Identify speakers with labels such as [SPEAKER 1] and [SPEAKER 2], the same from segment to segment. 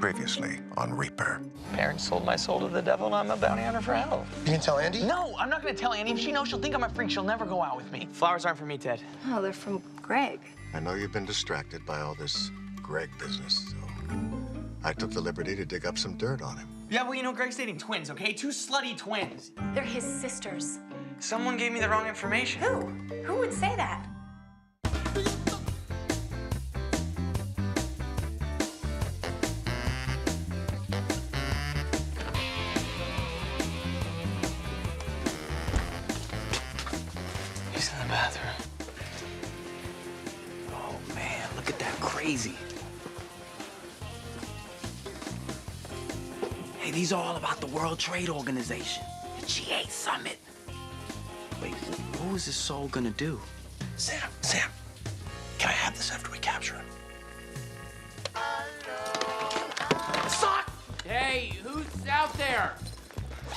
[SPEAKER 1] Previously on Reaper.
[SPEAKER 2] Parents sold my soul to the devil, and I'm a bounty hunter for hell.
[SPEAKER 3] You can tell Andy?
[SPEAKER 2] No, I'm not gonna tell Annie. If she knows, she'll think I'm a freak. She'll never go out with me. Flowers aren't for me, Ted.
[SPEAKER 4] Oh, they're from Greg.
[SPEAKER 1] I know you've been distracted by all this Greg business, so I took the liberty to dig up some dirt on him.
[SPEAKER 2] Yeah, well, you know, Greg's dating twins, okay? Two slutty twins.
[SPEAKER 4] They're his sisters.
[SPEAKER 2] Someone gave me the wrong information.
[SPEAKER 4] Who? Who would say that?
[SPEAKER 2] He's in the bathroom. Oh, man, look at that crazy. Hey, these are all about the World Trade Organization, the G8 Summit. Wait, what was this soul gonna do?
[SPEAKER 3] Sam, can I have this after we capture him?
[SPEAKER 2] Sock!
[SPEAKER 5] Hey, who's out there?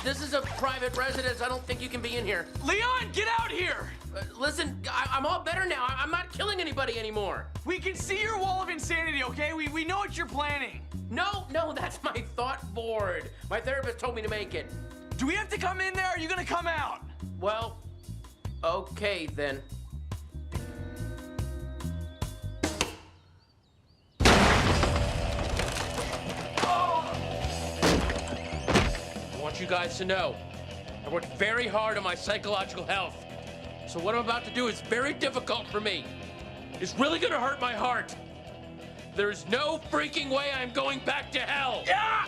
[SPEAKER 5] This is a private residence. I don't think you can be in here.
[SPEAKER 2] Leon, get out here!
[SPEAKER 5] Listen, I'm all better now. I'm not killing anybody anymore.
[SPEAKER 2] We can see your wall of insanity, okay? We know what you're planning.
[SPEAKER 5] No, that's my thought board. My therapist told me to make it.
[SPEAKER 2] Do we have to come in there, or are you gonna come out?
[SPEAKER 5] Well, okay then. I want you guys to know, I worked very hard on my psychological health. So what I'm about to do is very difficult for me. It's really gonna hurt my heart. There's no freaking way I'm going back to hell. Yeah!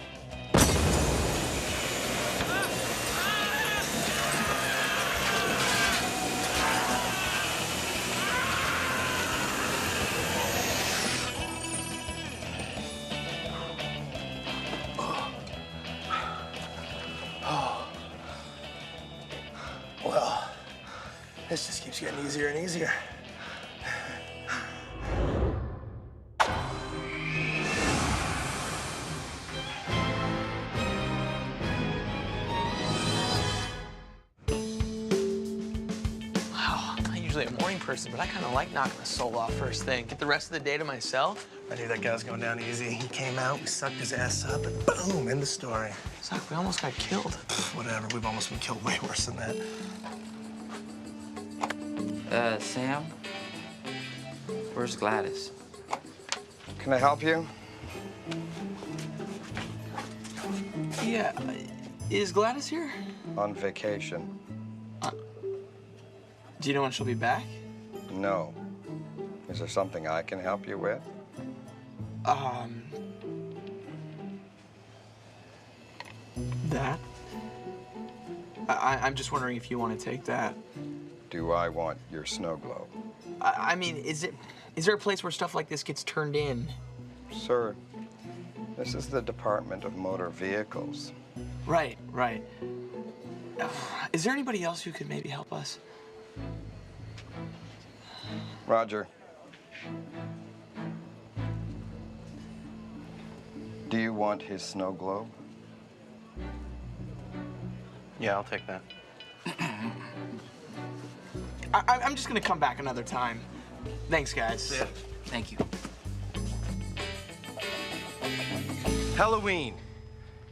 [SPEAKER 3] Well, this just keeps getting easier and easier.
[SPEAKER 2] Wow, I'm not usually a morning person, but I kind of like knocking the soul off first thing. Get the rest of the day to myself.
[SPEAKER 3] I knew that guy was going down easy. He came out, we sucked his ass up, and boom, end the story.
[SPEAKER 2] Suck, we almost got killed.
[SPEAKER 3] Whatever, we've almost been killed way worse than that.
[SPEAKER 6] Sam? Where's Gladys?
[SPEAKER 7] Can I help you?
[SPEAKER 2] Yeah, is Gladys here?
[SPEAKER 7] On vacation?
[SPEAKER 2] Do you know when she'll be back?
[SPEAKER 7] No. Is there something I can help you with?
[SPEAKER 2] That? I'm just wondering if you want to take that.
[SPEAKER 7] Do I want your snow globe?
[SPEAKER 2] I mean, is there a place where stuff like this gets turned in?
[SPEAKER 7] Sir, this is the Department of Motor Vehicles.
[SPEAKER 2] Right. Is there anybody else who could maybe help us?
[SPEAKER 7] Roger. Do you want his snow globe?
[SPEAKER 2] Yeah, I'll take that. I'm just gonna come back another time. Thanks, guys.
[SPEAKER 3] Yeah.
[SPEAKER 6] Thank you.
[SPEAKER 8] Halloween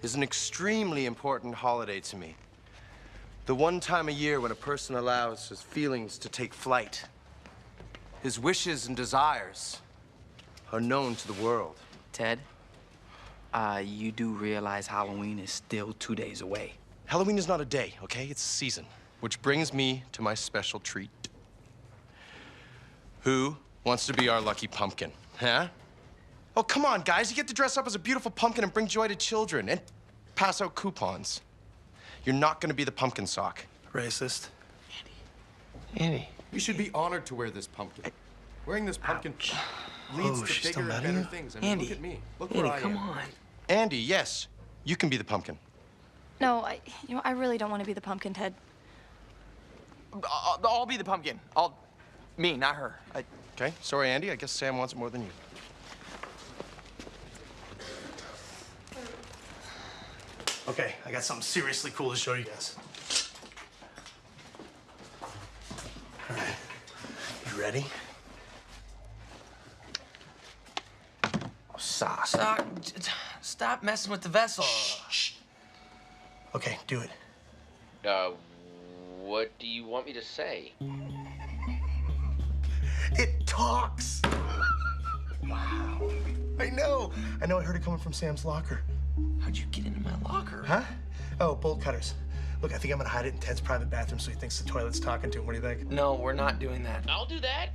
[SPEAKER 8] is an extremely important holiday to me. The one time a year when a person allows his feelings to take flight. His wishes and desires are known to the world.
[SPEAKER 6] Ted, you do realize Halloween is still 2 days away.
[SPEAKER 8] Halloween is not a day, okay? It's a season. Which brings me to my special treat. Who wants to be our lucky pumpkin, huh? Oh, come on, guys. You get to dress up as a beautiful pumpkin and bring joy to children and pass out coupons. You're not gonna be the pumpkin sock.
[SPEAKER 3] Racist.
[SPEAKER 2] Andy.
[SPEAKER 8] You should be honored to wear this pumpkin. Wearing this pumpkin leads
[SPEAKER 3] Oh,
[SPEAKER 8] to
[SPEAKER 3] she's still
[SPEAKER 8] bigger and
[SPEAKER 3] mad at
[SPEAKER 8] better
[SPEAKER 3] you?
[SPEAKER 8] things. I mean,
[SPEAKER 2] Andy.
[SPEAKER 8] look at me. Look
[SPEAKER 2] Andy,
[SPEAKER 8] where I
[SPEAKER 2] come
[SPEAKER 8] am.
[SPEAKER 2] on.
[SPEAKER 8] Andy, yes, you can be the pumpkin.
[SPEAKER 4] No, I really don't want to be the pumpkin, Ted.
[SPEAKER 2] I'll be the pumpkin. Me, not her.
[SPEAKER 8] Okay, sorry, Andy. I guess Sam wants it more than you.
[SPEAKER 3] Okay, I got something seriously cool to show you guys. All right, you ready?
[SPEAKER 2] Sock.
[SPEAKER 6] stop messing with the vessel.
[SPEAKER 3] Shh. Okay, do it.
[SPEAKER 5] What do you want me to say?
[SPEAKER 3] It talks. Wow. I know. I heard it coming from Sam's locker.
[SPEAKER 6] How'd you get into my locker?
[SPEAKER 3] Huh? Oh, bolt cutters. Look, I think I'm gonna hide it in Ted's private bathroom so he thinks the toilet's talking to him. What do you think?
[SPEAKER 6] No, we're not doing that.
[SPEAKER 5] I'll do that.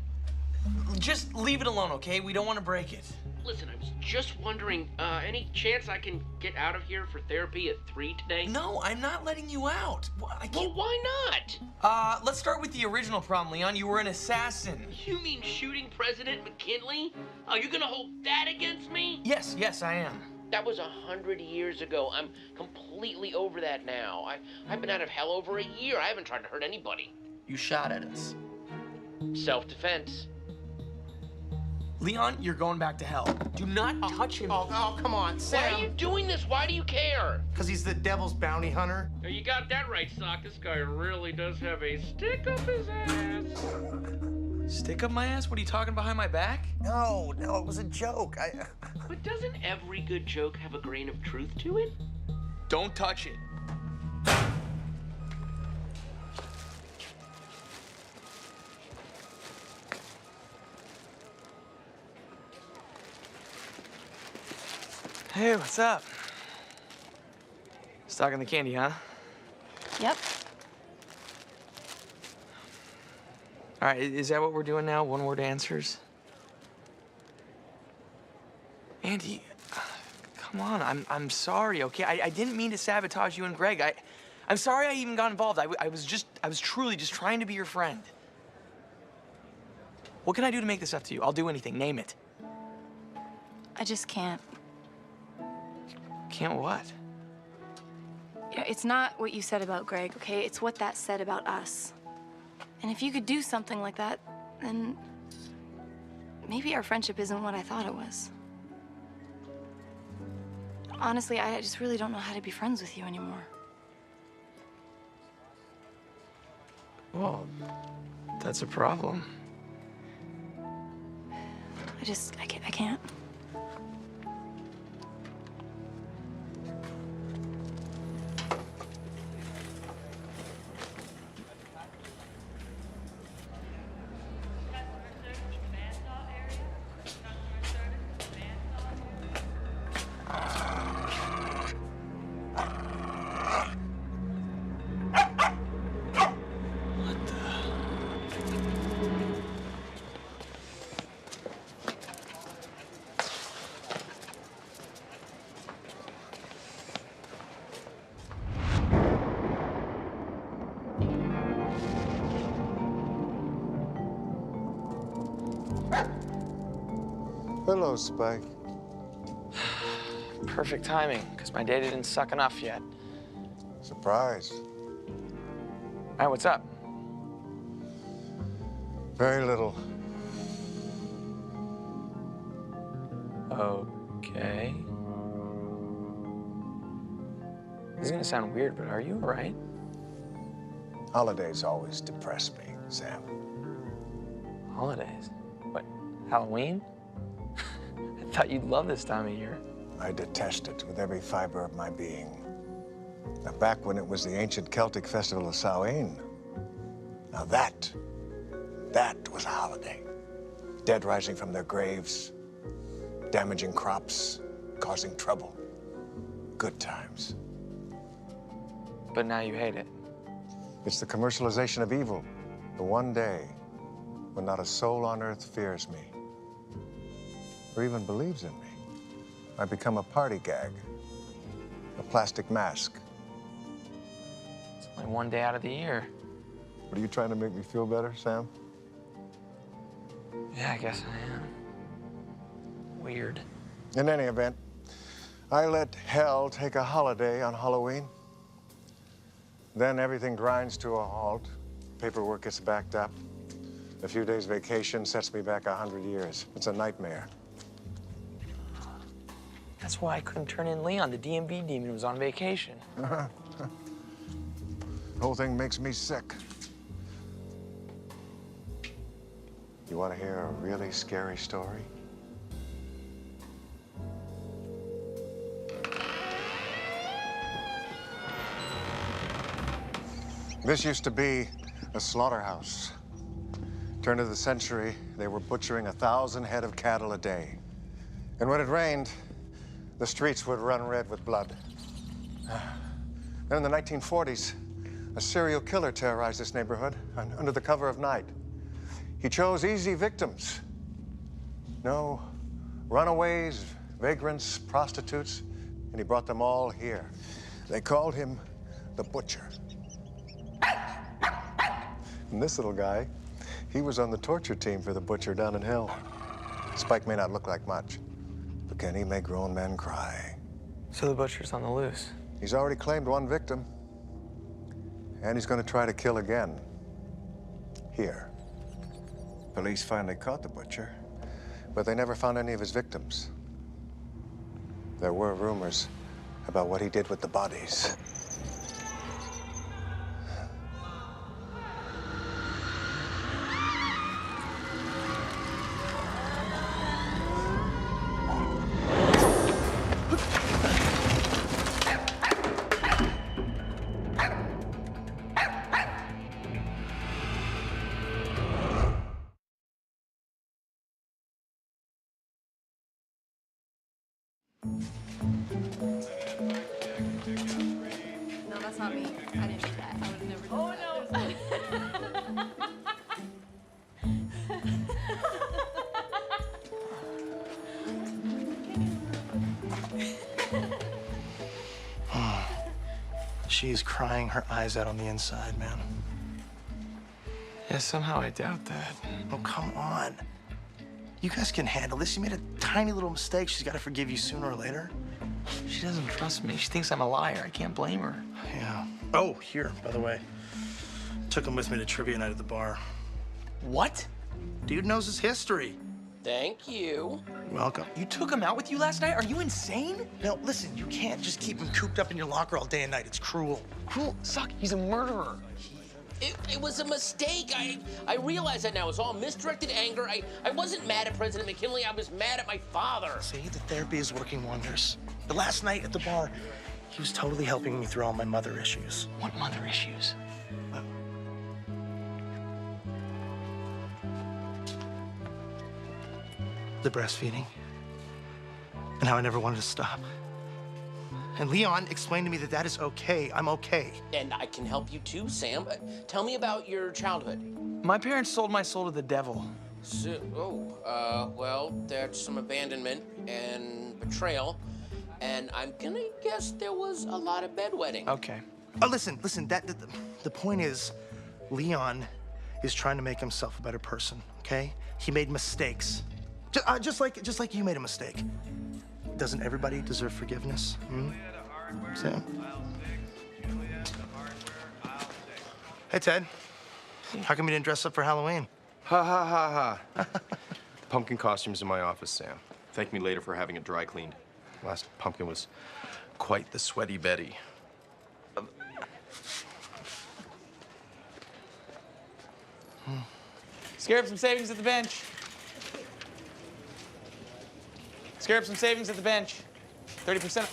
[SPEAKER 6] Just leave it alone, okay? We don't want to break it.
[SPEAKER 5] Listen, I was just wondering, any chance I can get out of here for therapy at 3 today?
[SPEAKER 6] No, I'm not letting you out.
[SPEAKER 5] Well, why not?
[SPEAKER 6] Let's start with the original problem, Leon. You were an assassin.
[SPEAKER 5] You mean shooting President McKinley? Are you gonna hold that against me?
[SPEAKER 6] Yes, I am.
[SPEAKER 5] That was 100 years ago. I'm completely over that now. I've been out of hell over a year. I haven't tried to hurt anybody.
[SPEAKER 6] You shot at us.
[SPEAKER 5] Self-defense.
[SPEAKER 6] Leon, you're going back to hell. Do not touch him.
[SPEAKER 3] Oh, come on,
[SPEAKER 5] Why
[SPEAKER 3] Sam.
[SPEAKER 5] are you doing this? Why do you care?
[SPEAKER 3] Because he's the devil's bounty hunter.
[SPEAKER 5] You got that right, Sock. This guy really does have a stick up his ass.
[SPEAKER 6] Stick up my ass? What are you talking behind my back?
[SPEAKER 3] No, it was a joke.
[SPEAKER 5] But doesn't every good joke have a grain of truth to it?
[SPEAKER 6] Don't touch it. Hey, what's up? Stocking the candy, huh?
[SPEAKER 4] Yep.
[SPEAKER 6] All right, is that what we're doing now? One-word answers? Andy, come on, I'm sorry, okay? I didn't mean to sabotage you and Greg. I'm sorry I even got involved. I was truly just trying to be your friend. What can I do to make this up to you? I'll do anything, name it.
[SPEAKER 4] I just can't.
[SPEAKER 6] Can't what?
[SPEAKER 4] You know, it's not what you said about Greg, okay? It's what that said about us. And if you could do something like that, then maybe our friendship isn't what I thought it was. Honestly, I just really don't know how to be friends with you anymore.
[SPEAKER 6] Well, that's a problem.
[SPEAKER 4] I can't.
[SPEAKER 1] Hello, Spike.
[SPEAKER 6] Perfect timing, because my data didn't suck enough yet.
[SPEAKER 1] Surprise.
[SPEAKER 6] All right, what's up?
[SPEAKER 1] Very little.
[SPEAKER 6] Okay. This is gonna sound weird, but are you all right?
[SPEAKER 1] Holidays always depress me, Sam.
[SPEAKER 6] Holidays? What, Halloween? I thought you'd love this time of year.
[SPEAKER 1] I detest it with every fiber of my being. Now, back when it was the ancient Celtic festival of Samhain, now that was a holiday. Dead rising from their graves, damaging crops, causing trouble. Good times.
[SPEAKER 6] But now you hate it.
[SPEAKER 1] It's the commercialization of evil. The one day when not a soul on earth fears me or even believes in me. I become a party gag, a plastic mask.
[SPEAKER 6] It's only one day out of the year.
[SPEAKER 1] What, are you trying to make me feel better, Sam?
[SPEAKER 6] Yeah, I guess I am. Weird.
[SPEAKER 1] In any event, I let hell take a holiday on Halloween. Then everything grinds to a halt. Paperwork gets backed up. A few days vacation sets me back 100 years. It's a nightmare.
[SPEAKER 6] That's why I couldn't turn in Leon. The DMV demon was on vacation.
[SPEAKER 1] The whole thing makes me sick. You want to hear a really scary story? This used to be a slaughterhouse. Turn of the century, they were butchering 1,000 head of cattle a day. And when it rained, the streets would run red with blood. Then in the 1940s, a serial killer terrorized this neighborhood under the cover of night. He chose easy victims. No runaways, vagrants, prostitutes, and he brought them all here. They called him the Butcher. And this little guy, he was on the torture team for the Butcher down in hell. Spike may not look like much, but can he make grown men cry?
[SPEAKER 6] So the Butcher's on the loose.
[SPEAKER 1] He's already claimed one victim, and he's going to try to kill again. Here. Police finally caught the Butcher, but they never found any of his victims. There were rumors about what he did with the bodies.
[SPEAKER 4] No, that's not me. I didn't do that. I would have never done that.
[SPEAKER 3] She's crying her eyes out on the inside, man.
[SPEAKER 6] Yeah, somehow I doubt that.
[SPEAKER 3] Oh, come on. You guys can handle this. You made a tiny little mistake. She's got to forgive you sooner or later.
[SPEAKER 6] She doesn't trust me. She thinks I'm a liar. I can't blame her.
[SPEAKER 3] Yeah. Oh, here, by the way. Took him with me to trivia night at the bar.
[SPEAKER 6] What?
[SPEAKER 3] Dude knows his history.
[SPEAKER 5] Thank you.
[SPEAKER 3] Welcome.
[SPEAKER 6] You took him out with you last night? Are you insane?
[SPEAKER 3] No, listen, you can't just keep him cooped up in your locker all day and night. It's cruel.
[SPEAKER 6] Cruel? Suck. He's a murderer.
[SPEAKER 5] It was a mistake. I realize that now. It was all misdirected anger. I wasn't mad at President McKinley. I was mad at my father.
[SPEAKER 3] See, the therapy is working wonders. The last night at the bar, he was totally helping me through all my mother issues.
[SPEAKER 6] What mother issues?
[SPEAKER 3] The breastfeeding, and how I never wanted to stop. And Leon explained to me that that is okay. I'm okay.
[SPEAKER 5] And I can help you too, Sam. Tell me about your childhood.
[SPEAKER 6] My parents sold my soul to the devil.
[SPEAKER 5] So, well, there's some abandonment and betrayal, and I'm gonna guess there was a lot of bedwetting.
[SPEAKER 6] Okay.
[SPEAKER 3] Oh, listen, the point is, Leon is trying to make himself a better person, okay? He made mistakes. Just like you made a mistake. Doesn't everybody deserve forgiveness? Sam? Hey, Ted. How come you didn't dress up for Halloween?
[SPEAKER 8] Ha ha ha ha. The pumpkin costume's in my office, Sam. Thank me later for having it dry cleaned. Last pumpkin was quite the sweaty Betty.
[SPEAKER 6] Scare up some savings at the bench. Scare up some savings at the bench. 30%.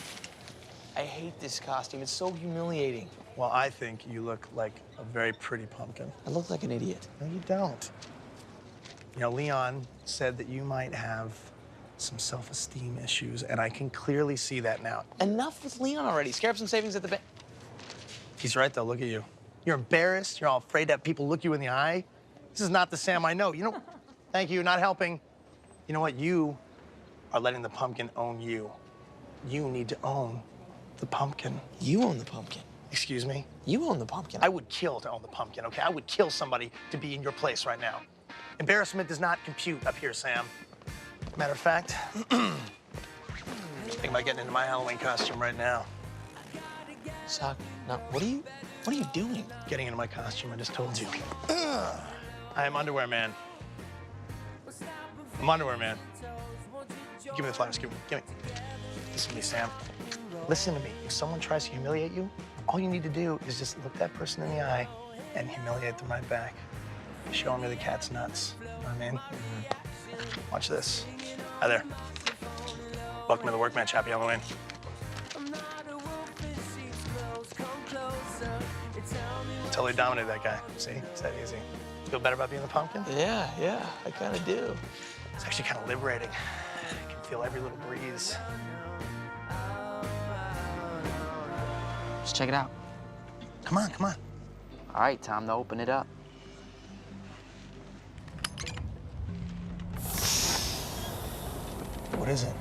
[SPEAKER 6] I hate this costume. It's so humiliating.
[SPEAKER 3] Well, I think you look like a very pretty pumpkin.
[SPEAKER 6] I look like an idiot.
[SPEAKER 3] No, you don't. You know, Leon said that you might have some self-esteem issues, and I can clearly see that now.
[SPEAKER 6] Enough with Leon already. Scare up some savings at the bench.
[SPEAKER 3] He's right, though. Look at you. You're embarrassed. You're all afraid to have people look you in the eye. This is not the Sam I know. You know, thank you. Not helping. You know what? You are letting the pumpkin own you. You need to own the pumpkin.
[SPEAKER 6] You own the pumpkin.
[SPEAKER 3] Excuse me?
[SPEAKER 6] You own the pumpkin.
[SPEAKER 3] I would kill to own the pumpkin, okay? I would kill somebody to be in your place right now. Embarrassment does not compute up here, Sam. Matter of fact, think about getting into my Halloween costume right now.
[SPEAKER 6] Sock, no, what are you doing?
[SPEAKER 3] Getting into my costume, I just told you. I am Underwear Man. I'm Underwear Man. Give me the flowers, give me. Listen to me, Sam. Listen to me. If someone tries to humiliate you, all you need to do is just look that person in the eye and humiliate them right back. Show them you're the cat's nuts. You know what I mean? Watch this. Hi there. Welcome to the Workbench. Happy Halloween. totally dominated that guy. See, it's that easy. Feel better about being the pumpkin?
[SPEAKER 6] Yeah, I kind of do.
[SPEAKER 3] It's actually kind of liberating. I can feel every little breeze.
[SPEAKER 2] Just check it out.
[SPEAKER 3] Come on, come on.
[SPEAKER 2] All right, time to open it up.
[SPEAKER 3] What is it?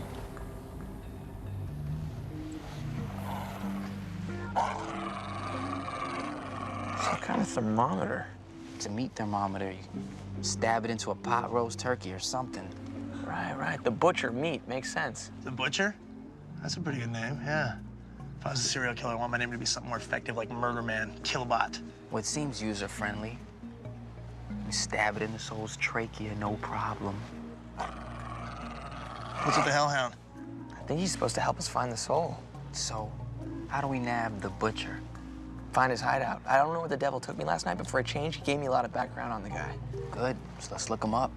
[SPEAKER 6] Some kind of thermometer.
[SPEAKER 2] It's a meat thermometer. You stab it into a pot roast turkey or something.
[SPEAKER 6] Right. The butcher meat makes sense.
[SPEAKER 3] The Butcher? That's a pretty good name, yeah. If I was a serial killer, I want my name to be something more effective like Murder Man, Killbot.
[SPEAKER 2] Well, it seems user-friendly. You stab it in the soul's trachea, no problem.
[SPEAKER 3] What's with the Hellhound?
[SPEAKER 6] I think he's supposed to help us find the soul.
[SPEAKER 2] So, how do we nab the butcher?
[SPEAKER 6] Find his hideout. I don't know where the devil took me last night, but for a change, he gave me a lot of background on the guy.
[SPEAKER 2] Good, so let's look him up.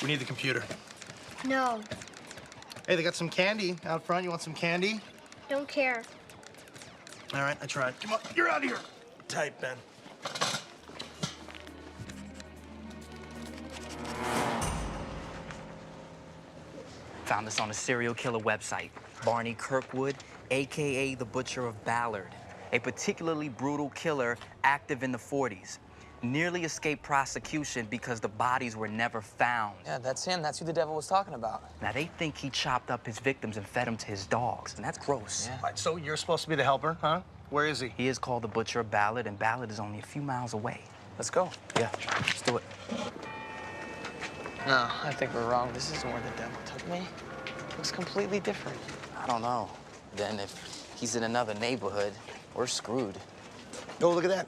[SPEAKER 3] We need the computer.
[SPEAKER 9] No,
[SPEAKER 3] Hey, they got some candy out front. You want some candy?
[SPEAKER 9] don't care.
[SPEAKER 3] All right, I tried. Come on, you're out of here. Type, Ben.
[SPEAKER 2] Found this on a serial killer website. Barney Kirkwood, AKA the Butcher of Ballard. A particularly brutal killer active in the 40s. Nearly escaped prosecution because the bodies were never found.
[SPEAKER 6] Yeah, that's him. That's who the devil was talking about.
[SPEAKER 2] Now, they think he chopped up his victims and fed them to his dogs, and that's gross.
[SPEAKER 6] Yeah.
[SPEAKER 3] All right, so you're supposed to be the helper, huh? Where is he?
[SPEAKER 2] He is called the Butcher of Ballard, and Ballard is only a few miles away.
[SPEAKER 6] Let's go.
[SPEAKER 2] Yeah, let's do it.
[SPEAKER 6] No, I think we're wrong. This isn't where the devil took me. It looks completely different.
[SPEAKER 2] I don't know. Then if he's in another neighborhood, we're screwed.
[SPEAKER 3] Oh, look at that.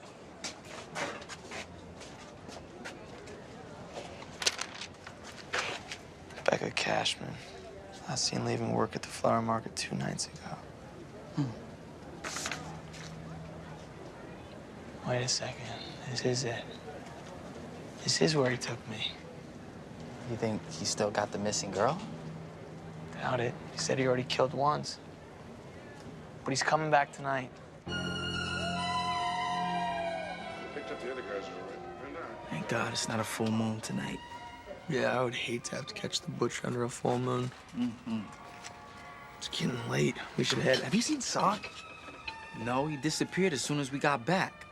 [SPEAKER 6] Becca Cashman. Last seen leaving work at the flower market 2 nights ago. Wait a second. This is it. This is where he took me.
[SPEAKER 2] You think he still got the missing girl?
[SPEAKER 6] Doubt it. He said he already killed once. But he's coming back tonight.
[SPEAKER 10] Picked up the other guys already.
[SPEAKER 2] Thank God it's not a full moon tonight.
[SPEAKER 6] Yeah, I would hate to have to catch the butcher under a full moon. It's getting late. We should head. Have you seen Sock?
[SPEAKER 2] No, he disappeared as soon as we got back.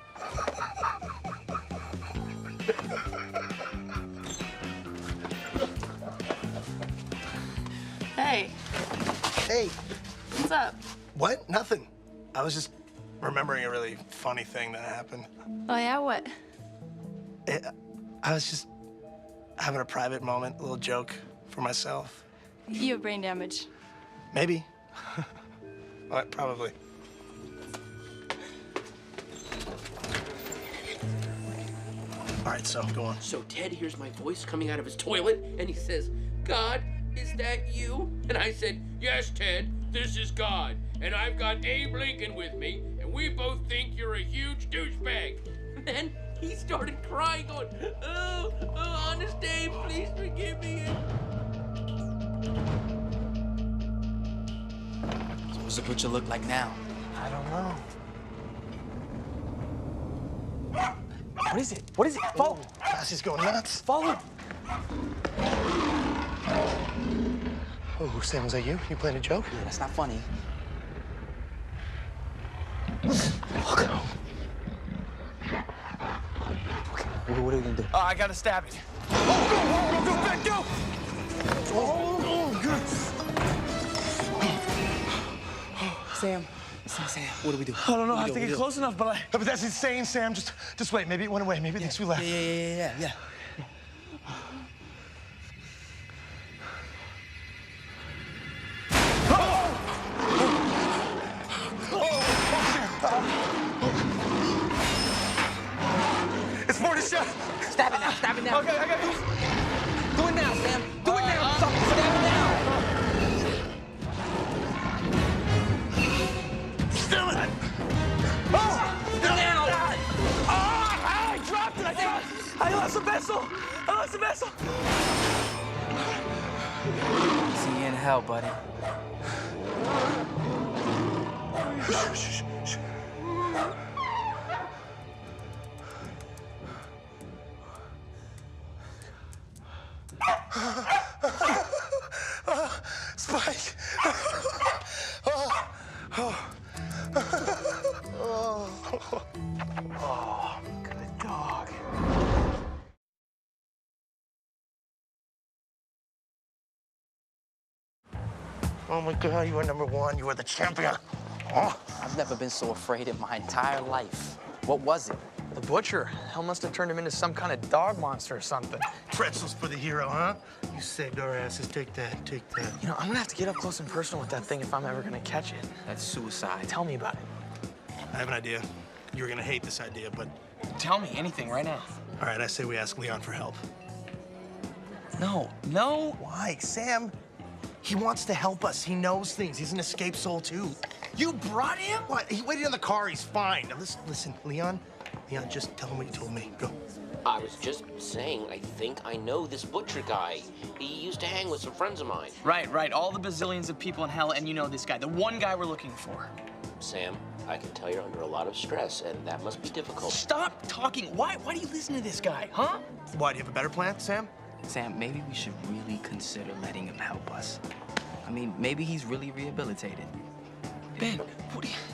[SPEAKER 4] Hey,
[SPEAKER 3] Hey,
[SPEAKER 4] what's up?
[SPEAKER 3] what? Nothing. I was just remembering a really funny thing that happened.
[SPEAKER 4] Oh, yeah, what?
[SPEAKER 3] I was just having a private moment, a little joke for myself.
[SPEAKER 4] You have brain damage.
[SPEAKER 3] Maybe. Probably. All right, so go on.
[SPEAKER 5] So Ted hears my voice coming out of his toilet, and he says, "God, is that you?" And I said, "Yes, Ted, this is God. And I've got Abe Lincoln with me, and we both think you're a huge douchebag." And then he started crying, going, oh, honest Abe, please forgive me.
[SPEAKER 2] So what's the butcher look like now?
[SPEAKER 3] I don't know.
[SPEAKER 6] What is it? What is it? Follow.
[SPEAKER 3] Cassie's going nuts.
[SPEAKER 6] Follow.
[SPEAKER 3] Oh, Sam, was that you? You playing a joke?
[SPEAKER 2] Yeah, that's not funny. What are we gonna do?
[SPEAKER 6] I gotta stab it. Go!
[SPEAKER 2] Sam, what do we do?
[SPEAKER 6] I don't know. I have to get close enough, but
[SPEAKER 3] But that's insane, Sam. Just wait. Maybe it went away. Maybe it thinks we left.
[SPEAKER 2] Yeah.
[SPEAKER 3] It's more to shot.
[SPEAKER 2] Stab it now.
[SPEAKER 3] Okay, I got it.
[SPEAKER 2] Do it now, Sam. Do it now. Stab it now.
[SPEAKER 3] Still it.
[SPEAKER 6] I dropped it. I lost the vessel.
[SPEAKER 2] See you in hell, buddy.
[SPEAKER 3] Shh, shh, shh. Spike.
[SPEAKER 6] Oh, good dog.
[SPEAKER 3] Oh my God, you are #1. You are the champion. Oh.
[SPEAKER 2] I've never been so afraid in my entire life. What was it?
[SPEAKER 6] The butcher. Hell must have turned him into some kind of dog monster or something.
[SPEAKER 3] Pretzels for the hero, huh? You saved our asses. Take that, take that.
[SPEAKER 6] You know, I'm gonna have to get up close and personal with that thing if I'm ever gonna catch it.
[SPEAKER 2] That's suicide.
[SPEAKER 6] Tell me about it.
[SPEAKER 3] I have an idea. You're gonna hate this idea, but...
[SPEAKER 6] Tell me anything right now.
[SPEAKER 3] All right, I say we ask Leon for help.
[SPEAKER 6] No, no.
[SPEAKER 3] Why, Sam? He wants to help us. He knows things. He's an escaped soul, too.
[SPEAKER 6] You brought him?
[SPEAKER 3] What? He waited in the car. He's fine. Now, listen, Leon. Leon, just tell him what you told me. Go.
[SPEAKER 11] I was just saying, I think I know this butcher guy. He used to hang with some friends of mine.
[SPEAKER 6] Right. All the bazillions of people in hell, and you know this guy, the one guy we're looking for.
[SPEAKER 11] Sam, I can tell you're under a lot of stress, and that must be difficult.
[SPEAKER 6] Stop talking. Why do you listen to this guy, huh?
[SPEAKER 3] Why, do you have a better plan, Sam?
[SPEAKER 2] Sam, maybe we should really consider letting him help us. I mean, maybe he's really rehabilitated.
[SPEAKER 6] Ben,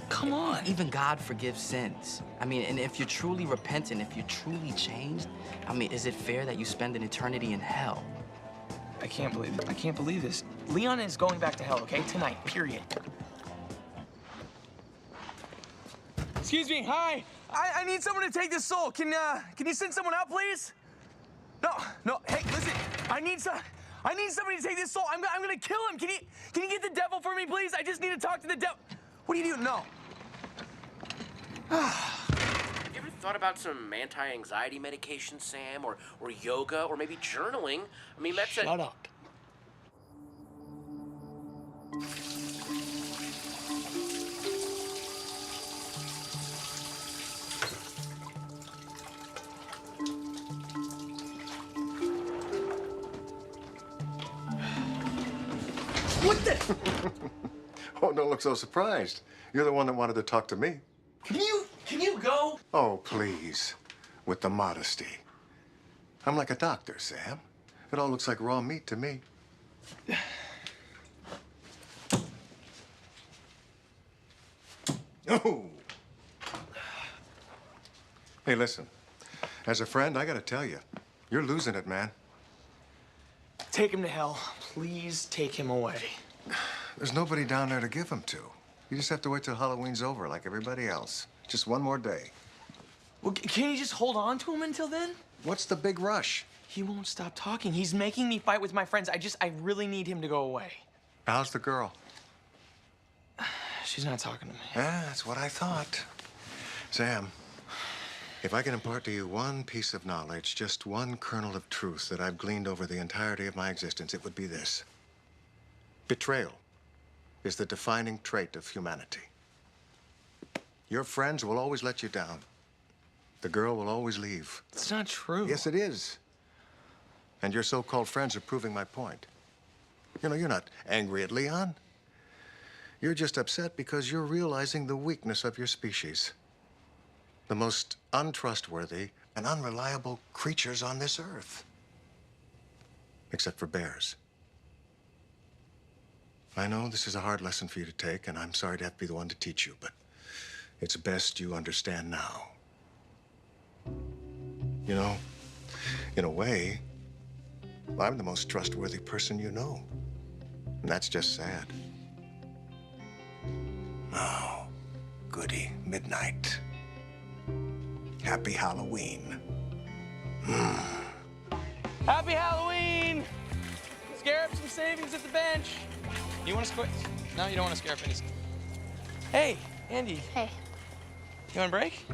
[SPEAKER 6] come on.
[SPEAKER 2] Even God forgives sins. I mean, and if you're truly repentant, if you're truly changed, I mean, is it fair that you spend an eternity in hell?
[SPEAKER 6] I can't believe it. I can't believe this. Leon is going back to hell, okay? Tonight, period. Excuse me, hi. I need someone to take this soul. Can you send someone out, please? No, hey, listen. I need somebody to take this soul. I'm gonna kill him. Can you get the devil for me, please? I just need to talk to the devil. What do you do? No.
[SPEAKER 11] Have you ever thought about some anti-anxiety medication, Sam, or yoga, or maybe journaling? I mean, that's
[SPEAKER 3] Shut up.
[SPEAKER 6] What the?
[SPEAKER 1] Oh, don't look so surprised. You're the one that wanted to talk to me.
[SPEAKER 6] Can you go?
[SPEAKER 1] Oh, please. With the modesty. I'm like a doctor, Sam. It all looks like raw meat to me. Oh. Hey, listen. As a friend, I gotta tell you, you're losing it, man.
[SPEAKER 6] Take him to hell. Please take him away.
[SPEAKER 1] There's nobody down there to give him to. You just have to wait till Halloween's over like everybody else. Just one more day.
[SPEAKER 6] Well, can you just hold on to him until then?
[SPEAKER 1] What's the big rush?
[SPEAKER 6] He won't stop talking. He's making me fight with my friends. I really need him to go away.
[SPEAKER 1] How's the girl?
[SPEAKER 6] She's not talking to me.
[SPEAKER 1] Yeah, that's what I thought. Sam, if I can impart to you one piece of knowledge, just one kernel of truth that I've gleaned over the entirety of my existence, it would be this. Betrayal is the defining trait of humanity. Your friends will always let you down. The girl will always leave.
[SPEAKER 6] It's not true.
[SPEAKER 1] Yes, it is. And your so-called friends are proving my point. You know, you're not angry at Leon. You're just upset because you're realizing the weakness of your species. The most untrustworthy and unreliable creatures on this earth. Except for bears. I know this is a hard lesson for you to take, and I'm sorry to have to be the one to teach you, but it's best you understand now. You know, in a way, I'm the most trustworthy person you know. And that's just sad. Oh, goody, midnight. Happy Halloween.
[SPEAKER 6] Happy Halloween! Scare up some savings at the bench. You want to square? No, you don't want to scare up any. Hey, Andy.
[SPEAKER 4] Hey.
[SPEAKER 6] You want a break?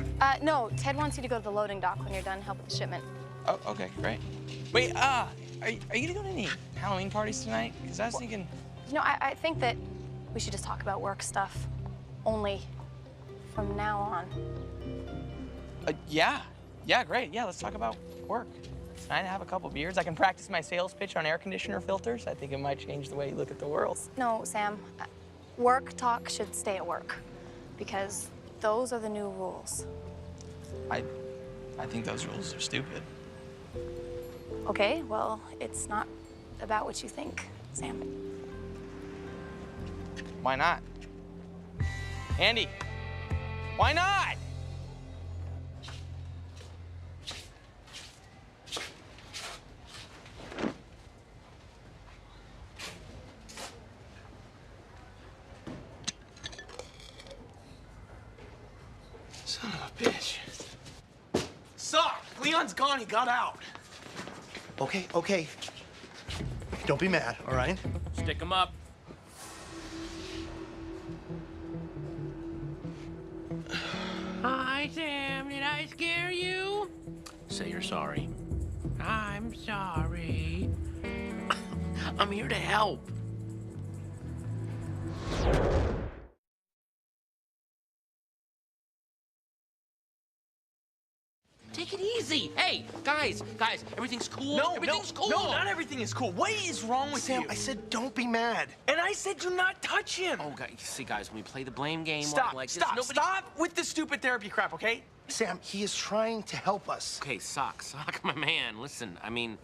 [SPEAKER 4] No, Ted wants you to go to the loading dock when you're done, help with the shipment.
[SPEAKER 6] Oh, okay, great. Wait, are you gonna go to any Halloween parties tonight? Because I was thinking.
[SPEAKER 4] You know, I think that we should just talk about work stuff. Only from now on.
[SPEAKER 6] Yeah, great. Yeah, let's talk about work. Tonight I have a couple beers. I can practice my sales pitch on air conditioner filters. I think it might change the way you look at the world.
[SPEAKER 4] No, Sam. work talk should stay at work, because those are the new rules.
[SPEAKER 6] I think those rules are stupid.
[SPEAKER 4] Okay, well, it's not about what you think, Sam.
[SPEAKER 6] Why not? Andy, why not?
[SPEAKER 3] Son of a bitch.
[SPEAKER 6] Sock, Leon's gone, he got out.
[SPEAKER 3] Okay, okay. Don't be mad, all right?
[SPEAKER 5] Stick 'em up. Hi, Sam. Did I scare you? Say you're sorry. I'm sorry. I'm here to help. Take it easy. Hey, guys, everything's cool. Everything's cool.
[SPEAKER 6] No, not everything is cool. What is wrong with
[SPEAKER 3] Sam,
[SPEAKER 6] you?
[SPEAKER 3] I said don't be mad.
[SPEAKER 6] And I said do not touch him.
[SPEAKER 5] Oh, guys, see, guys, when we play the blame game
[SPEAKER 6] Stop,
[SPEAKER 5] like
[SPEAKER 6] stop,
[SPEAKER 5] this, nobody...
[SPEAKER 6] stop with the stupid therapy crap, okay?
[SPEAKER 3] Sam, he is trying to help us.
[SPEAKER 5] Okay, Sock, my man. Listen, I mean,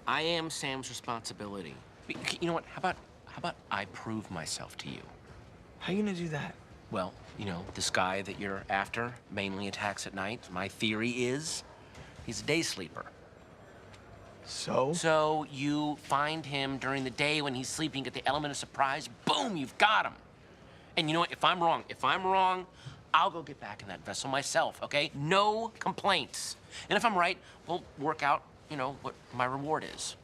[SPEAKER 5] I am Sam's responsibility. You know what? How about I prove myself to you?
[SPEAKER 6] How you gonna do that?
[SPEAKER 5] Well, you know, this guy that you're after mainly attacks at night. My theory is he's a day sleeper.
[SPEAKER 6] So?
[SPEAKER 5] So you find him during the day when he's sleeping, get the element of surprise, boom, you've got him. And you know what? If I'm wrong, I'll go get back in that vessel myself, okay? No complaints. And if I'm right, we'll work out, you know, what my reward is.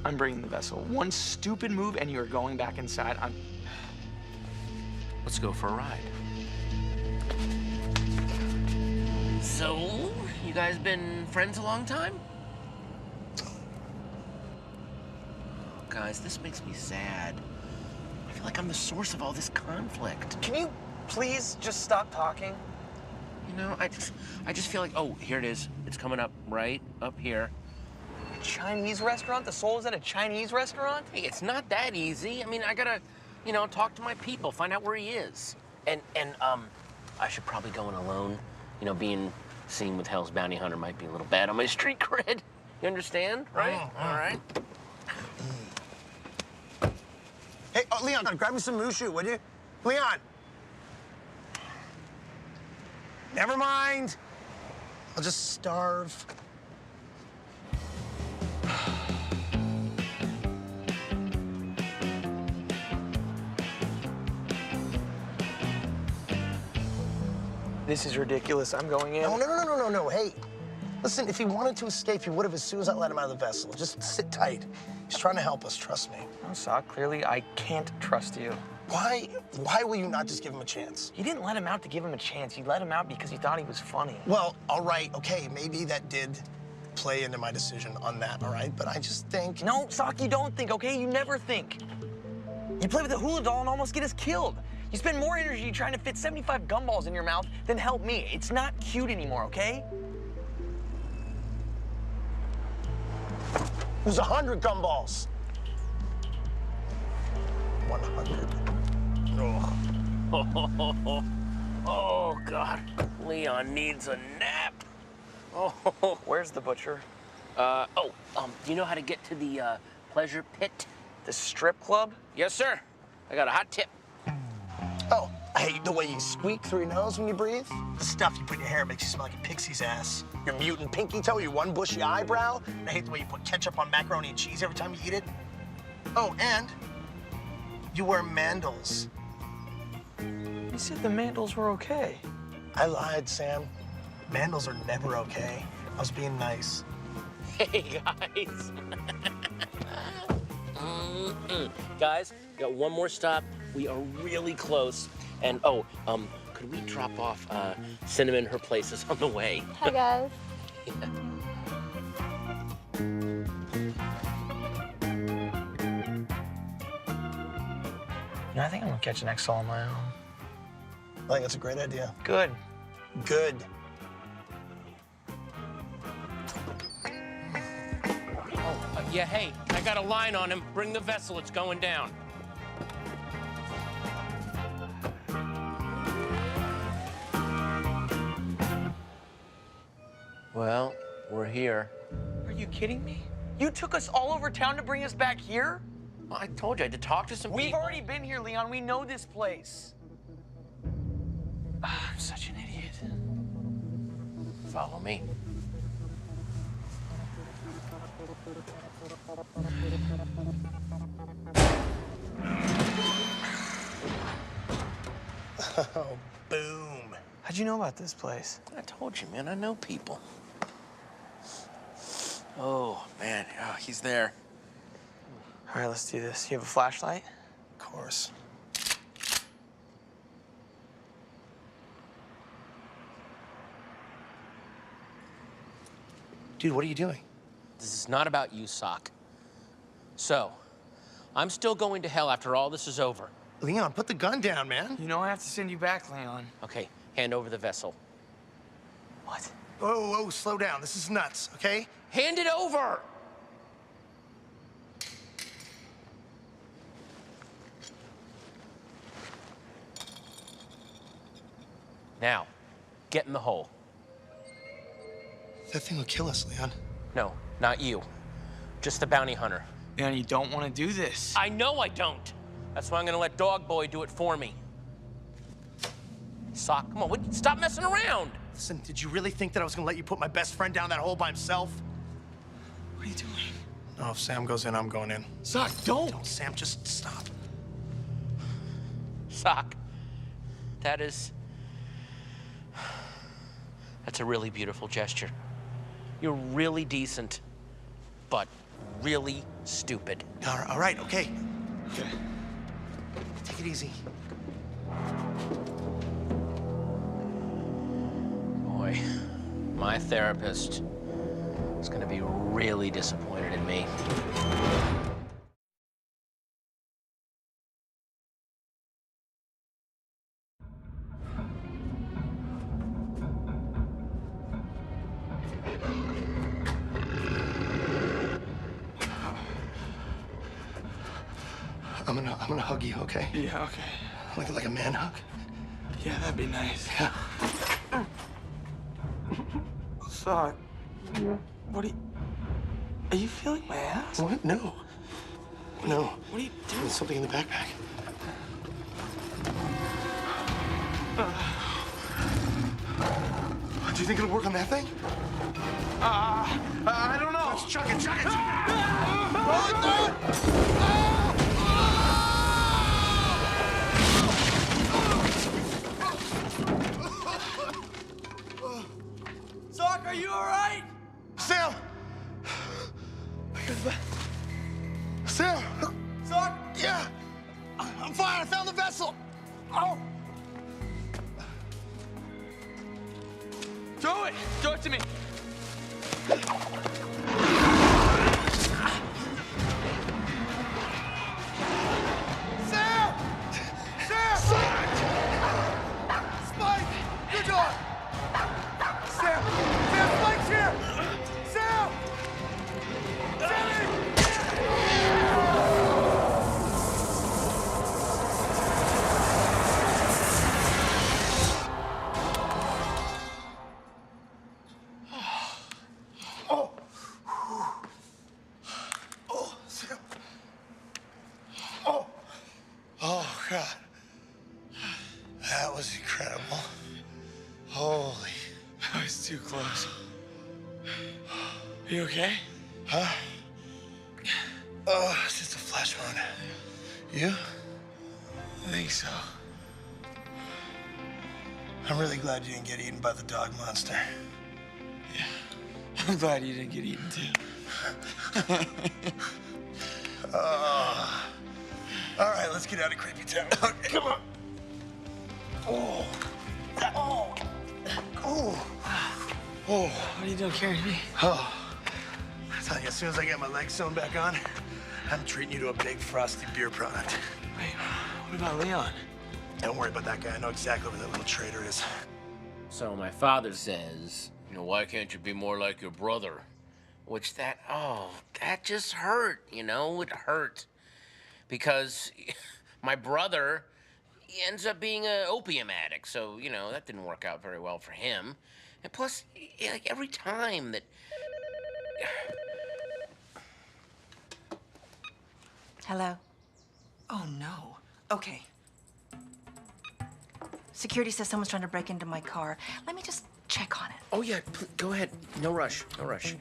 [SPEAKER 6] I'm bringing the vessel. One stupid move and you're going back inside.
[SPEAKER 5] Let's go for a ride. So, you guys been friends a long time? Guys, this makes me sad. I feel like I'm the source of all this conflict.
[SPEAKER 6] Can you please just stop talking?
[SPEAKER 5] You know, I just feel like, oh, here it is. It's coming up right up here.
[SPEAKER 6] A Chinese restaurant? The soul is at a Chinese restaurant?
[SPEAKER 5] Hey, it's not that easy. I mean, I gotta, you know, talk to my people, find out where he is. And I should probably go in alone. You know, being seen with Hell's Bounty Hunter might be a little bad on my street cred. You understand, right? All right.
[SPEAKER 3] Hey, Leon, grab me some mushu, would you? Leon! Never mind. I'll just starve.
[SPEAKER 6] This is ridiculous. I'm going in.
[SPEAKER 3] No. Hey, listen, if he wanted to escape, he would have as soon as I let him out of the vessel. Just sit tight. He's trying to help us, trust me.
[SPEAKER 6] No, Sock, clearly I can't trust you.
[SPEAKER 3] Why will you not just give him a chance?
[SPEAKER 6] You didn't let him out to give him a chance. You let him out because you thought he was funny.
[SPEAKER 3] Well, all right, okay, maybe that did play into my decision on that, all right? But I just think...
[SPEAKER 6] No, Sock, you don't think, okay? You never think. You play with the hula doll and almost get us killed. You spend more energy trying to fit 75 gumballs in your mouth than help me. It's not cute anymore, okay?
[SPEAKER 3] It was 100 gumballs. 100.
[SPEAKER 5] Oh, oh, God. Leon needs a nap. Oh,
[SPEAKER 6] Where's the butcher?
[SPEAKER 5] Do you know how to get to the pleasure pit?
[SPEAKER 6] The strip club?
[SPEAKER 5] Yes, sir. I got a hot tip.
[SPEAKER 3] Oh, I hate the way you squeak through your nose when you breathe. The stuff you put in your hair makes you smell like a pixie's ass. Your mutant pinky toe, your one bushy eyebrow. I hate the way you put ketchup on macaroni and cheese every time you eat it. Oh, and you wear mandals.
[SPEAKER 6] You said the mandals were okay.
[SPEAKER 3] I lied, Sam. Mandals are never okay. I was being nice.
[SPEAKER 5] Hey, guys. Guys, we got one more stop. We are really close. And, could we drop off Cinnamon? Her place is on the way.
[SPEAKER 9] Hi, guys.
[SPEAKER 5] Yeah.
[SPEAKER 6] No, I think I'm gonna catch an XL on my own.
[SPEAKER 3] I think that's a great idea.
[SPEAKER 6] Good.
[SPEAKER 3] Good.
[SPEAKER 5] Yeah, hey, I got a line on him. Bring the vessel, it's going down. Well, we're here.
[SPEAKER 6] Are you kidding me? You took us all over town to bring us back here?
[SPEAKER 5] Well, I told you I had to talk to some
[SPEAKER 6] We've
[SPEAKER 5] people.
[SPEAKER 6] already been here, Leon. We know this place.
[SPEAKER 5] I'm such an idiot. Follow me.
[SPEAKER 3] Oh, boom.
[SPEAKER 6] How'd you know about this place?
[SPEAKER 5] I told you, man, I know people. Oh, man, oh, he's there.
[SPEAKER 6] All right, let's do this. You have a flashlight?
[SPEAKER 3] Of course. Dude, what are you doing?
[SPEAKER 5] This is not about you, Sock. So, I'm still going to hell after all this is over.
[SPEAKER 3] Leon, put the gun down, man.
[SPEAKER 6] You know I have to send you back, Leon.
[SPEAKER 5] Okay, hand over the vessel.
[SPEAKER 6] What?
[SPEAKER 3] Whoa, whoa, slow down. This is nuts, okay?
[SPEAKER 5] Hand it over! Now, get in the hole.
[SPEAKER 3] That thing will kill us, Leon.
[SPEAKER 5] No, not you. Just the bounty hunter.
[SPEAKER 6] Leon, you don't want to do this.
[SPEAKER 5] I know I don't. That's why I'm gonna let Dog Boy do it for me. Sock, come on, stop messing around.
[SPEAKER 3] Listen, did you really think that I was gonna let you put my best friend down that hole by himself?
[SPEAKER 6] What are you doing?
[SPEAKER 3] No, if Sam goes in, I'm going in.
[SPEAKER 6] Sock, don't.
[SPEAKER 3] Don't, Sam, just stop.
[SPEAKER 5] Sock, that's a really beautiful gesture. You're really decent, but really stupid.
[SPEAKER 3] All right, okay. Okay. Take it easy.
[SPEAKER 5] Boy, my therapist is gonna be really disappointed in me.
[SPEAKER 3] I'm gonna hug you, okay?
[SPEAKER 6] Yeah, okay.
[SPEAKER 3] Like a man hug?
[SPEAKER 6] Yeah, that'd be nice.
[SPEAKER 3] Yeah.
[SPEAKER 6] Sock, what are you feeling my ass?
[SPEAKER 3] What? No. No.
[SPEAKER 6] What are you doing?
[SPEAKER 3] There's something in the backpack. Do you think it'll work on that thing?
[SPEAKER 6] I don't know.
[SPEAKER 3] Let's chuck it, chuck it!
[SPEAKER 6] Sock, are you all right?
[SPEAKER 3] Sam! Sam!
[SPEAKER 6] Sock?
[SPEAKER 3] Yeah! I'm fine, I found the vessel!
[SPEAKER 6] Oh! Throw it! Throw it to me!
[SPEAKER 3] Sam! Sam! Spike! Good dog! Sam! Sam, Spike's here! Sam! Sammy! Oh! Oh, Sam! Oh! Oh, God. That was incredible. Holy.
[SPEAKER 6] I was too close. Are you okay?
[SPEAKER 3] Huh? Oh, it's just a flesh wound. You?
[SPEAKER 6] I think so.
[SPEAKER 3] I'm really glad you didn't get eaten by the dog monster.
[SPEAKER 6] Yeah. I'm glad you didn't get eaten, too.
[SPEAKER 3] All right, let's get out of Creepy Town. Come on. Oh. Oh. Oh. Oh.
[SPEAKER 6] What are you doing carrying me?
[SPEAKER 3] Oh. I tell you, as soon as I get my legs sewn back on, I'm treating you to a big frosty beer product.
[SPEAKER 6] Wait, what about Leon?
[SPEAKER 3] Don't worry about that guy. I know exactly where that little traitor is.
[SPEAKER 5] So my father says, you know, why can't you be more like your brother?
[SPEAKER 11] Which that just hurt, you know? It hurt. Because my brother, he ends up being an opium addict, so, you know, that didn't work out very well for him. And plus, like, every time that...
[SPEAKER 12] Hello? Oh, no. Okay. Security says someone's trying to break into my car. Let me just check on it.
[SPEAKER 11] Oh, yeah, go ahead. No rush, no rush.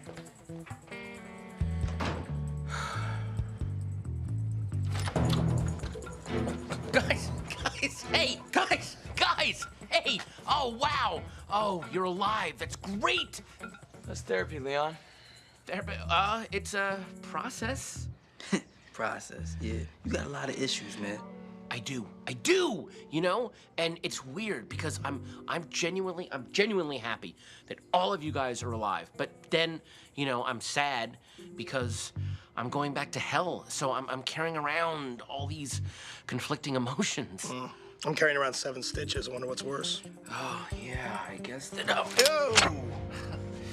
[SPEAKER 11] Guys, hey! Oh, wow! Oh, you're alive. That's great!
[SPEAKER 6] That's therapy, Leon.
[SPEAKER 11] Therapy, it's a process.
[SPEAKER 2] Process, yeah. You got a lot of issues, man.
[SPEAKER 11] I do, you know? And it's weird because I'm genuinely happy that all of you guys are alive. But then, you know, I'm sad because I'm going back to hell. So I'm carrying around all these conflicting emotions.
[SPEAKER 3] I'm carrying around 7 stitches. I wonder what's worse.
[SPEAKER 11] Oh, yeah, I guess that... No.
[SPEAKER 3] Yo!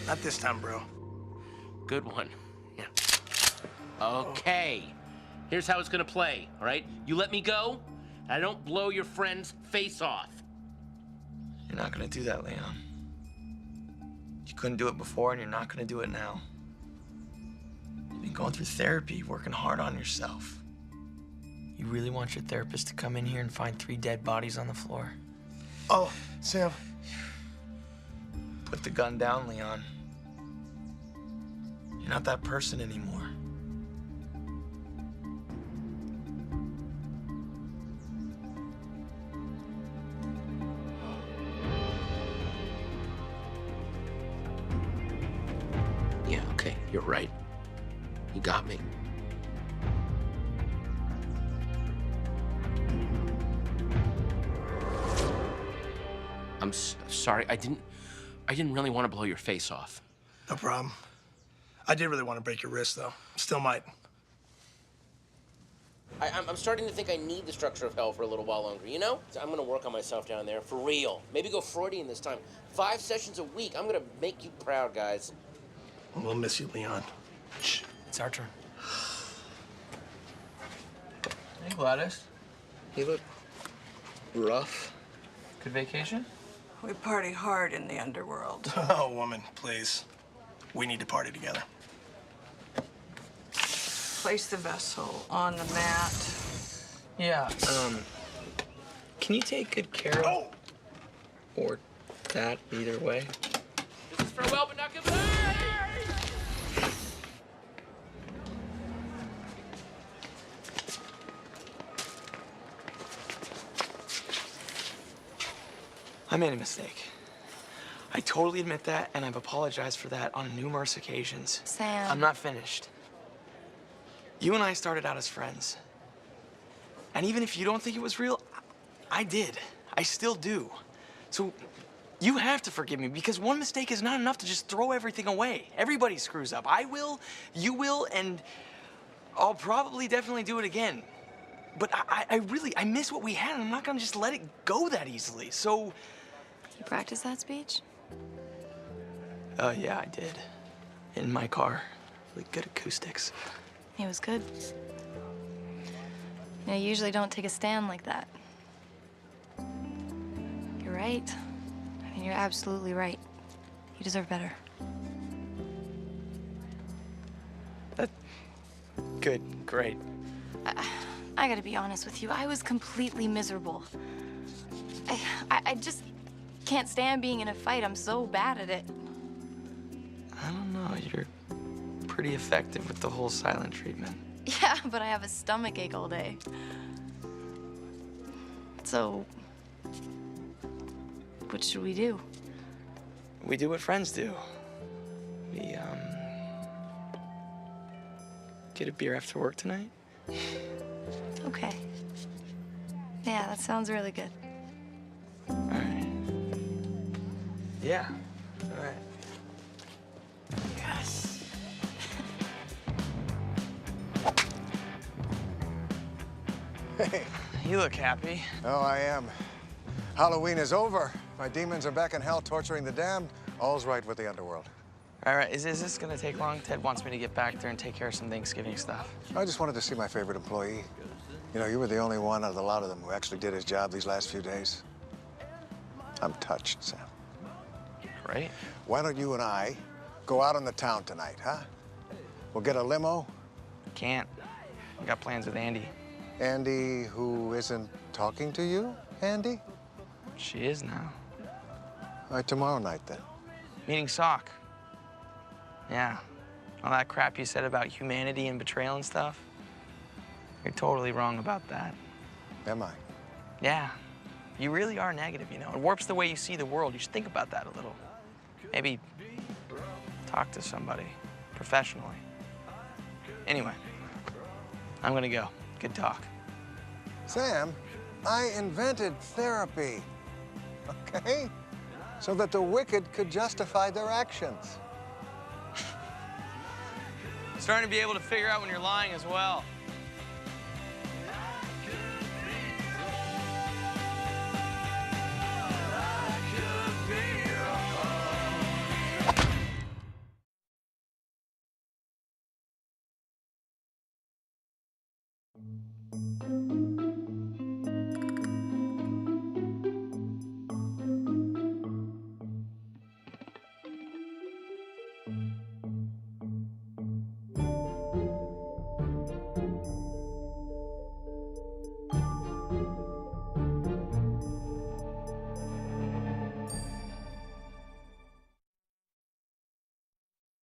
[SPEAKER 3] Not this time, bro.
[SPEAKER 11] Good one. Yeah. Okay. Here's how it's gonna play, all right? You let me go, and I don't blow your friend's face off.
[SPEAKER 6] You're not gonna do that, Leon. You couldn't do it before, and you're not gonna do it now. You've been going through therapy, working hard on yourself. You really want your therapist to come in here and find 3 dead bodies on the floor?
[SPEAKER 3] Oh, Sam.
[SPEAKER 6] Put the gun down, Leon. You're not that person anymore.
[SPEAKER 11] Yeah, okay, you're right. You got me. I'm sorry, I didn't really want to blow your face off.
[SPEAKER 3] No problem. I did really want to break your wrist, though. Still might.
[SPEAKER 11] I'm starting to think I need the structure of hell for a little while longer, you know? So I'm gonna work on myself down there, for real. Maybe go Freudian this time. 5 sessions a week. I'm gonna make you proud, guys.
[SPEAKER 3] We'll miss you, Leon.
[SPEAKER 6] Shh, it's our turn. Hey, Gladys. You look rough. Good vacation?
[SPEAKER 13] We party hard in the underworld.
[SPEAKER 3] Oh, woman, please. We need to party together.
[SPEAKER 13] Place the vessel on the mat.
[SPEAKER 6] Yeah, can you take good care of...
[SPEAKER 3] Oh!
[SPEAKER 6] Or that, either way?
[SPEAKER 11] This is farewell, but not goodbye!
[SPEAKER 6] I made a mistake. I totally admit that, and I've apologized for that on numerous occasions.
[SPEAKER 4] Sam.
[SPEAKER 6] I'm not finished. You and I started out as friends. And even if you don't think it was real, I did. I still do. So you have to forgive me, because one mistake is not enough to just throw everything away. Everybody screws up. I will, you will, and I'll probably definitely do it again. But I really miss what we had, and I'm not gonna just let it go that easily, so...
[SPEAKER 4] You practice that speech?
[SPEAKER 6] Yeah, I did. In my car. Really good acoustics.
[SPEAKER 4] It was good. I usually don't take a stand like that. You're right. I mean, you're absolutely right. You deserve better.
[SPEAKER 6] Good, great.
[SPEAKER 4] I gotta be honest with you. I was completely miserable. I just can't stand being in a fight. I'm so bad at it.
[SPEAKER 6] I don't know, you're pretty effective with the whole silent treatment.
[SPEAKER 4] Yeah, but I have a stomach ache all day. So, what should we do?
[SPEAKER 6] We do what friends do. We, get a beer after work tonight?
[SPEAKER 4] Okay. Yeah, that sounds really good.
[SPEAKER 6] All right. Yeah, all right.
[SPEAKER 4] Yes.
[SPEAKER 1] Hey.
[SPEAKER 6] You look happy.
[SPEAKER 1] Oh, I am. Halloween is over. My demons are back in hell torturing the damned. All's right with the underworld.
[SPEAKER 3] All right, is this gonna take long? Ted wants me to get back there and take care of some Thanksgiving stuff.
[SPEAKER 1] I just wanted to see my favorite employee. You know, you were the only one out of a lot of them who actually did his job these last few days. I'm touched, Sam.
[SPEAKER 3] Great.
[SPEAKER 1] Why don't you and I go out on the town tonight, huh? We'll get a limo.
[SPEAKER 3] Can't. I got plans with Andy.
[SPEAKER 1] Andy, who isn't talking to you, Andy?
[SPEAKER 3] She is now.
[SPEAKER 1] All right, tomorrow night, then.
[SPEAKER 3] Meeting Sock. Yeah. All that crap you said about humanity and betrayal and stuff. You're totally wrong about that.
[SPEAKER 1] Am I?
[SPEAKER 3] Yeah. You really are negative, you know. It warps the way you see the world. You should think about that a little. Maybe talk to somebody professionally. Anyway, I'm gonna go. Good talk.
[SPEAKER 1] Sam, I invented therapy, okay? So that the wicked could justify their actions.
[SPEAKER 3] Starting to be able to figure out when you're lying as well.